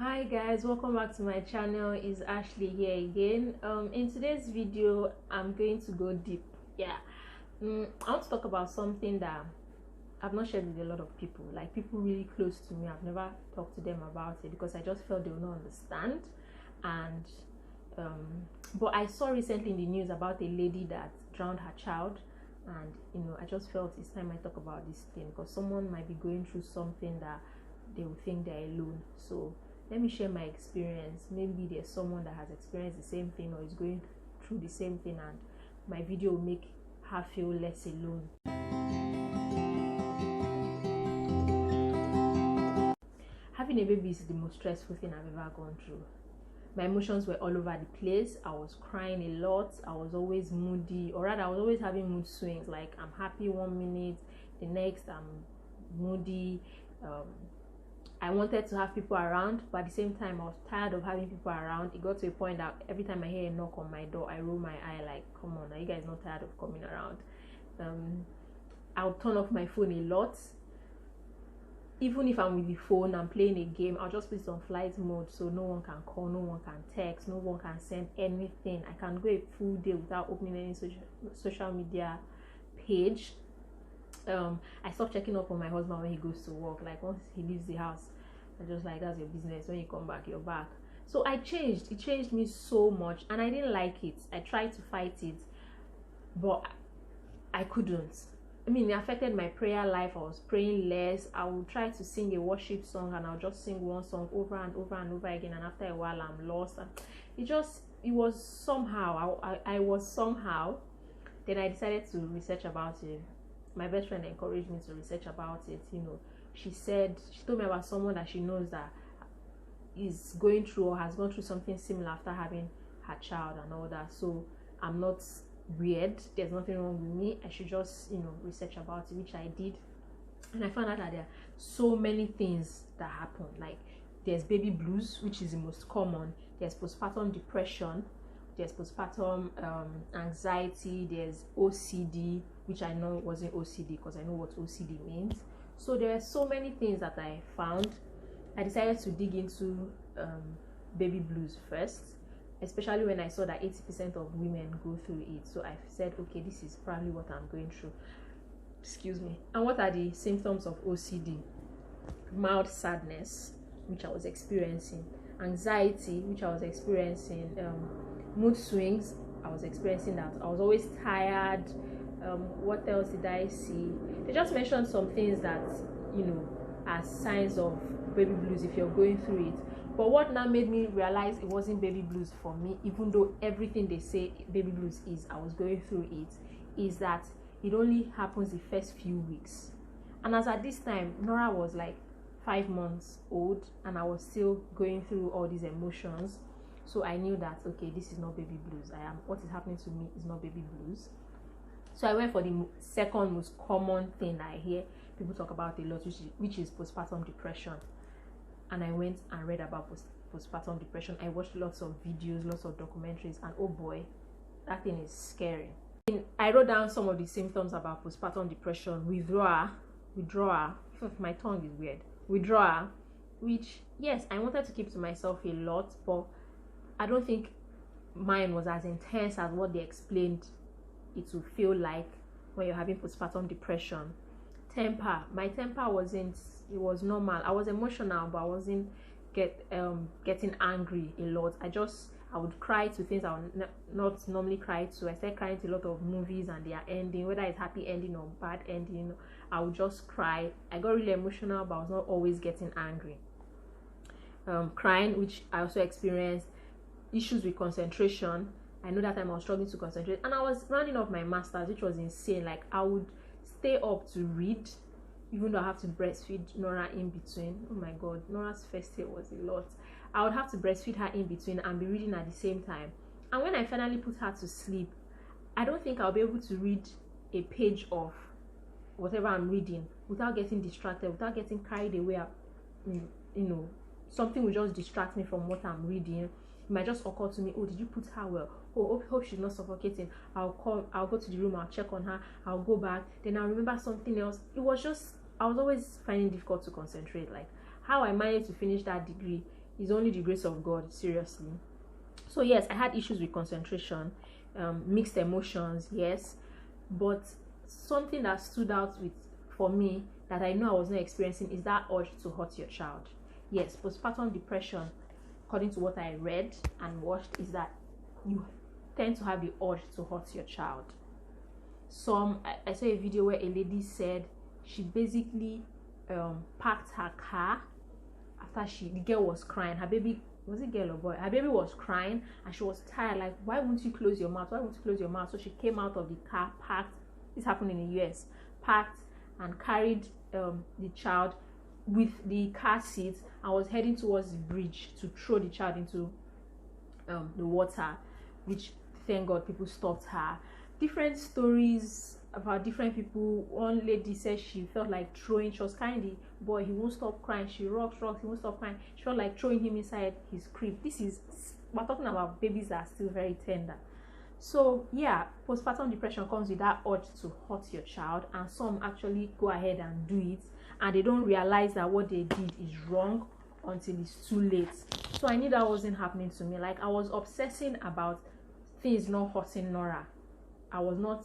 Hi guys, welcome back to my channel. It's Ashley here again. In today's video I'm going to go deep. I want to talk about something that I've not shared with a lot of people, like people really close to me. I've never talked to them about it because I just felt they will not understand. And but I saw recently in the news about a lady that drowned her child, and I just felt it's time I talk about this thing because someone might be going through something that they will think they're alone. So let me share my experience. Maybe there's someone that has experienced the same thing or is going through the same thing, and my video will make her feel less alone. Having a baby is the most stressful thing I've ever gone through. My emotions were all over the place. I was crying a lot. I was always moody, or rather I was always having mood swings. Like I'm happy one minute, the next I'm moody. I wanted to have people around, but at the same time I was tired of having people around. It got to a point that every time I hear a knock on my door, I roll my eye like, come on, are you guys not tired of coming around? I would turn off my phone a lot. Even if I'm with the phone, I'm playing a game, I'll just put it on flight mode so no one can call, no one can text, no one can send anything. I can go a full day without opening any social media page. I stopped checking up on my husband when he goes to work. Like once he leaves the house, I just like, that's your business. When you come back, you're back. So I changed. It changed me so much, and I didn't like it. I tried to fight it, but I couldn't. I mean, it affected my prayer life. I was praying less. I would try to sing a worship song, and I'll just sing one song over and over and over again. And after a while, I'm lost. And it was somehow. I was somehow. Then I decided to research about it. My best friend encouraged me to research about it. She told me about someone that she knows that is going through or has gone through something similar after having her child and all that. So I'm not weird. There's nothing wrong with me. I should just research about it, which I did. And I found out that there are so many things that happen. Like there's baby blues, which is the most common. There's postpartum depression. There's postpartum anxiety. There's OCD, which I know wasn't OCD because I know what OCD means. So there are so many things that I found. I decided to dig into baby blues first, especially when I saw that 80% of women go through it. So I said, okay, this is probably what I'm going through. Excuse me. And what are the symptoms of OCD? Mild sadness, which I was experiencing. Anxiety, which I was experiencing. Mood swings, I was experiencing that. I was always tired. What else did I see? They just mentioned some things that as signs of baby blues if you're going through it. But what now made me realize it wasn't baby blues for me, even though everything they say baby blues is, I was going through it, is that it only happens the first few weeks. And as at this time, Nora was like 5 months old, and I was still going through all these emotions. So I knew that, okay, this is not baby blues. What is happening to me is not baby blues. So I went for the second most common thing I hear people talk about a lot, which is postpartum depression. And I went and read about postpartum depression. I watched lots of videos, lots of documentaries, and oh boy, that thing is scary. I wrote down some of the symptoms about postpartum depression. Withdrawal. My tongue is weird. Withdrawal, which, yes, I wanted to keep to myself a lot, but I don't think mine was as intense as what they explained it will feel like when you're having postpartum depression. Temper. My temper it was normal. I was emotional, but I wasn't getting angry a lot. I would cry to things I would not normally cry to. I started crying to a lot of movies and their ending, whether it's happy ending or bad ending. I would just cry. I got really emotional, but I was not always getting angry. Crying, which I also experienced. Issues with concentration. I know that time I was struggling to concentrate, and I was rounding off my master's, which was insane. Like I would stay up to read, even though I have to breastfeed Nora in between. Oh my god, Nora's first year was a lot. I would have to breastfeed her in between and be reading at the same time. And when I finally put her to sleep, I don't think I'll be able to read a page of whatever I'm reading without getting distracted, without getting carried away. Something will just distract me from what I'm reading. It might just occur to me, oh, did you put her well? Oh, hope she's not suffocating. I'll go to the room, I'll check on her, I'll go back, then I'll remember something else. I was always finding it difficult to concentrate. Like how I managed to finish that degree It's only the grace of God, seriously. So yes, I had issues with concentration, mixed emotions, yes, but something that stood out for me that I know I was not experiencing is that urge to hurt your child. Yes, postpartum depression, according to what I read and watched, is that you tend to have the urge to hurt your child. I saw a video where a lady said she basically parked her car after the girl was crying. Her baby, was it girl or boy? Her baby was crying and she was tired. Like, why won't you close your mouth? Why won't you close your mouth? So she came out of the car, parked. This happened in the US. Parked and carried the child with the car seat and was heading towards the bridge to throw the child into the water, which thank God people stopped her. Different stories about different people. One lady said she felt like throwing. She was carrying the boy. He won't stop crying. She rocks. He won't stop crying. She felt like throwing him inside his crib. We're talking about babies that are still very tender. So yeah, postpartum depression comes with that urge to hurt your child, and some actually go ahead and do it, and they don't realize that what they did is wrong until it's too late. So I knew that wasn't happening to me. Like, I was obsessing about things not hurting Nora. I was not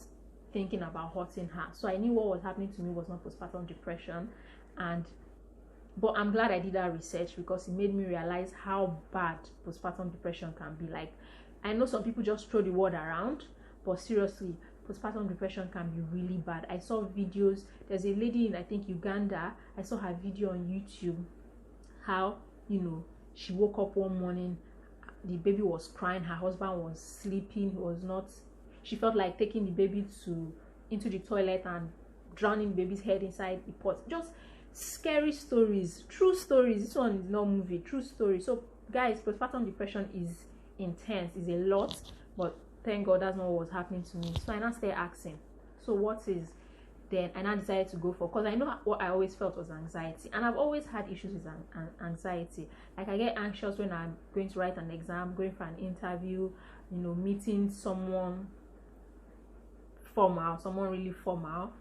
thinking about hurting her. So I knew what was happening to me was not postpartum depression. But I'm glad I did that research, because it made me realize how bad postpartum depression can be. Like, I know some people just throw the word around, but seriously, postpartum depression can be really bad. I saw videos. There's a lady in, I think, Uganda. I saw her video on YouTube, how, she woke up one morning, the baby was crying, her husband was sleeping, she felt like taking the baby into the toilet and drowning the baby's head inside the pot. Just scary stories, true stories. This one is not movie, true story. So guys, postpartum depression is intense, is a lot, but thank God that's not what was happening to me. So I now started asking, so what is? Then I now decided to go for, because I know what I always felt was anxiety, and I've always had issues with anxiety. Like, I get anxious when I'm going to write an exam, going for an interview, meeting someone really formal,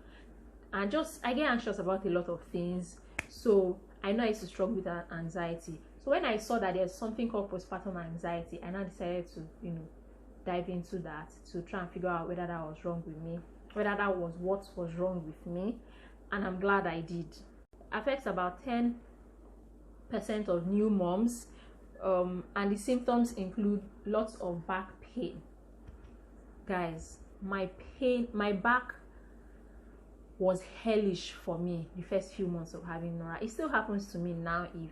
and I get anxious about a lot of things. So I know I used to struggle with anxiety. So when I saw that there's something called postpartum anxiety, I now decided to dive into that, to try and figure out whether that was wrong with me, whether that was what was wrong with me, and I'm glad I did. Affects about 10% of new moms, and the symptoms include lots of back pain. Guys, my back was hellish for me the first few months of having Nora. It still happens to me now if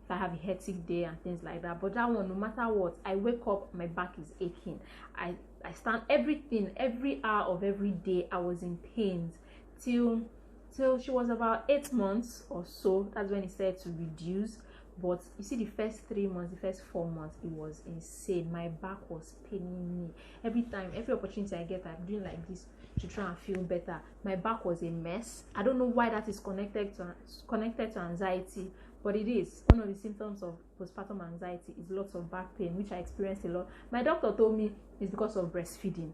I have a hectic day and things like that. But that one, no matter what, I wake up, my back is aching. I stand, every hour of every day I was in pains till she was about 8 months or so. That's when it started to reduce. But you see, the first 3 months, the first 4 months, it was insane. My back was paining me every opportunity I get. I'm doing like this to try and feel better. My back was a mess. I don't know why that is connected to anxiety, but it is. One of the symptoms of postpartum anxiety is lots of back pain, which I experienced a lot. My doctor told me it's because of breastfeeding,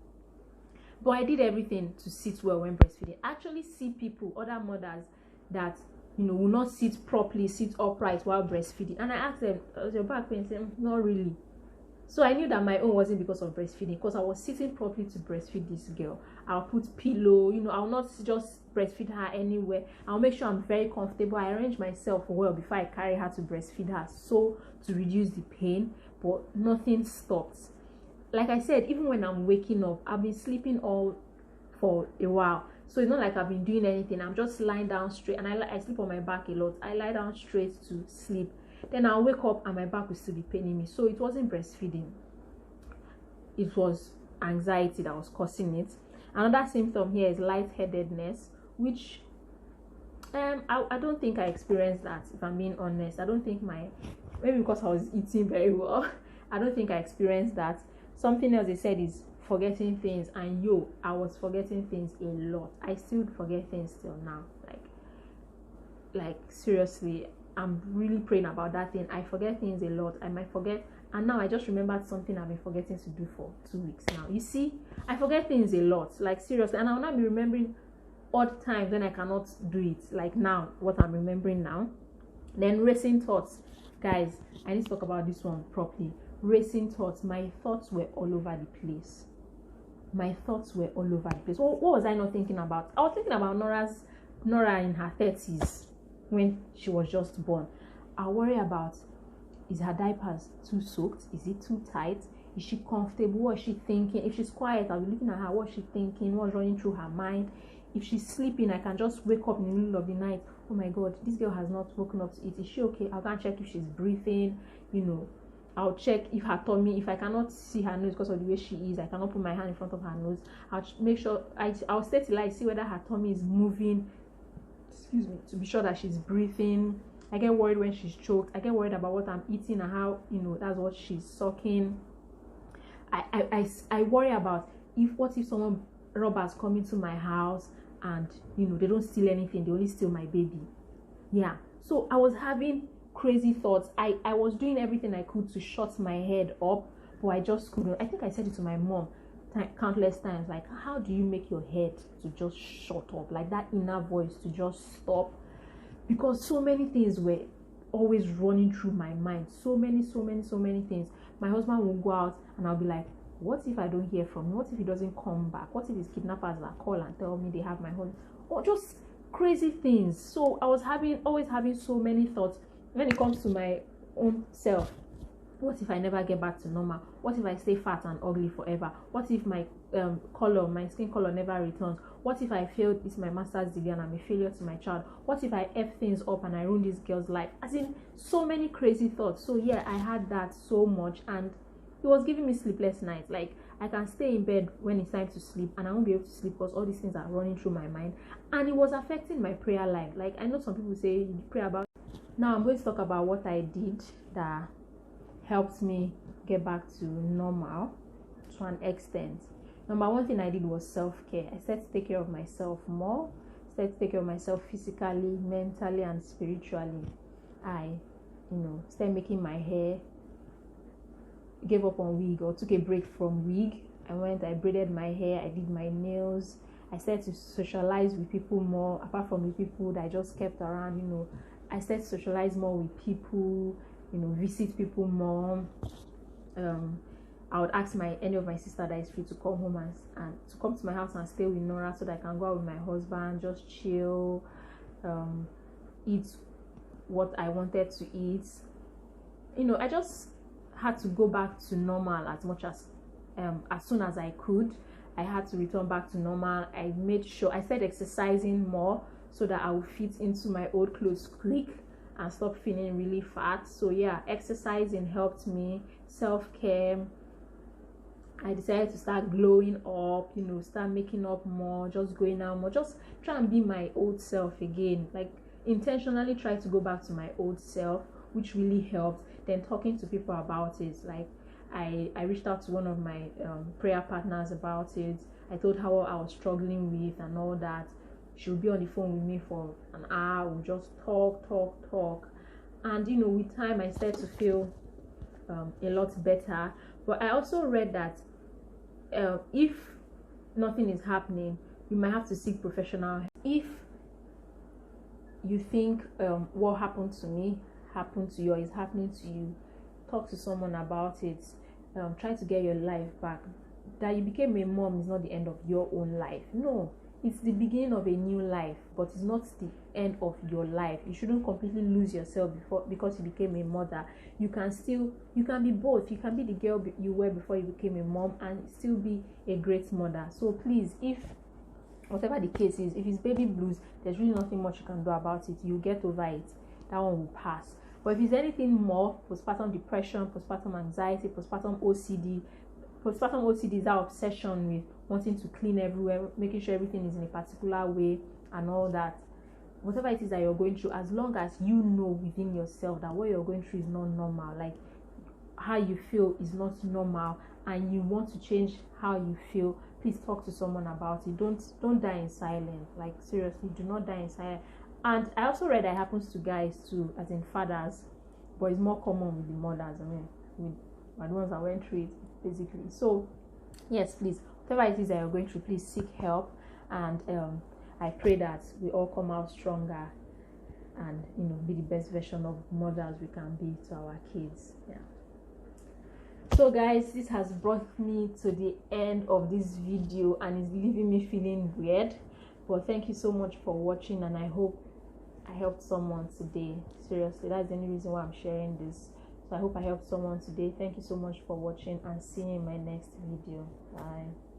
but I did everything to sit well when breastfeeding. I actually see people, other mothers, that will not sit upright while breastfeeding, and I asked them, "Was your back pain?" They said, "Not really." So I knew that my own wasn't because of breastfeeding, because I was sitting properly to breastfeed this girl. I'll put pillow, I'll not just breastfeed her anywhere. I'll make sure I'm very comfortable. I arrange myself well before I carry her to breastfeed her, so to reduce the pain, but nothing stopped. Like I said, even when I'm waking up, I've been sleeping all for a while. So it's not like I've been doing anything. I'm just lying down straight, and I sleep on my back a lot. I lie down straight to sleep. Then I'll wake up and my back will still be paining me. So it wasn't breastfeeding. It was anxiety that was causing it. Another symptom here is lightheadedness, which I don't think I experienced that, if I'm being honest. I don't think maybe because I was eating very well, I don't think I experienced that. Something else they said is forgetting things, and I was forgetting things a lot. I still forget things till now. Like seriously, I'm really praying about that thing. I forget things a lot. I might forget, and now I just remembered something I've been forgetting to do for 2 weeks now. You see, I forget things a lot, like seriously, and I'll not be remembering odd times when I cannot do it, like now, what I'm remembering now. Then racing thoughts. Guys, I need to talk about this one properly. Racing thoughts. My thoughts were all over the place. What was I not thinking about? I was thinking about Nora in her 30s when she was just born. I worry about, is her diapers too soaked? Is it too tight? Is she comfortable? What is she thinking? If she's quiet, I'll be looking at her. What's she thinking? What's running through her mind? If she's sleeping, I can just wake up in the middle of the night. Oh my God, this girl has not woken up to eat. Is she okay? I'll go and check if she's breathing. I'll check if her tummy, if I cannot see her nose because of the way she is, I cannot put my hand in front of her nose. I'll make sure, I'll stay till I see whether her tummy is moving, to be sure that she's breathing. I get worried when she's choked. I get worried about what I'm eating and how, that's what she's sucking. I worry about what if someone robbers come into my house and, they don't steal anything, they only steal my baby. Yeah. So I was having crazy thoughts. I was doing everything I could to shut my head up, but I just couldn't. I think I said it to my mom countless times, like, how do you make your head to just shut up, like that inner voice to just stop? Because so many things were always running through my mind. So many things. My husband will go out and I'll be like, what if I don't hear from him? What if he doesn't come back? What if his kidnappers that call and tell me they have my home? Or just crazy things. So I was always having so many thoughts. When it comes to my own self, what if I never get back to normal? What if I stay fat and ugly forever? What if my my skin color never returns? What if I failed my master's degree and I'm a failure to my child? What if I F things up and I ruin this girl's life? As in, so many crazy thoughts. So yeah, I had that so much, and it was giving me sleepless nights. Like, I can stay in bed when it's time to sleep and I won't be able to sleep because all these things are running through my mind, and it was affecting my prayer life. Like, I know some people say you pray about. Now I'm going to talk about what I did that helped me get back to normal to an extent. Number one thing I did was self-care. I started to take care of myself more. Started to take care of myself physically, mentally, and spiritually. I, started making my hair. Gave up on wig, or took a break from wig. I braided my hair. I did my nails. I started to socialize with people more, apart from the people that I just kept around. I started to socialize more with people, visit people more. I would ask any of my sister that is free to come home and to come to my house and stay with Nora so that I can go out with my husband, just chill, eat what I wanted to eat. I just had to go back to normal as soon as I could. I had to return back to normal. I made sure I started exercising more so that I would fit into my old clothes quick and stop feeling really fat. So yeah, exercising helped me. Self-care. I decided to start glowing up, start making up more, just going out more, just try and be my old self again. Like, intentionally try to go back to my old self, which really helped. Then talking to people about it. Like, I reached out to one of my prayer partners about it. I told her what I was struggling with and all that. She would be on the phone with me for an hour. We'll just talk. And with time I started to feel a lot better. But I also read that if nothing is happening, you might have to seek professional help. If you think what happened to me happened to you or is happening to you, talk to someone about it. Try to get your life back. That you became a mom is not the end of your own life. No, it's the beginning of a new life, but it's not the end of your life. You shouldn't completely lose yourself because you became a mother. You can be both. You can be the girl you were before you became a mom and still be a great mother. So please, if whatever the case is, if it's baby blues, there's really nothing much you can do about it. You get over it. That one will pass. But if it's anything more, postpartum depression, postpartum anxiety, postpartum OCD is our obsession with wanting to clean everywhere, making sure everything is in a particular way and all that. Whatever it is that you're going through, as long as you know within yourself that what you're going through is not normal, like how you feel is not normal, and you want to change how you feel, please talk to someone about it. Don't die in silence. Like, seriously, do not die in silence. And I also read that it happens to guys too, as in fathers, but it's more common with the mothers. With the ones that went through it, basically. So yes, please, whatever it is that you're going through, please seek help, and I pray that we all come out stronger. and be the best version of mothers we can be to our kids. Yeah. So guys, this has brought me to the end of this video and is leaving me feeling weird, but thank you so much for watching, and I hope I helped someone today. Seriously, that's the only reason why I'm sharing this. So I hope I helped someone today. Thank you so much for watching, and see you in my next video. Bye.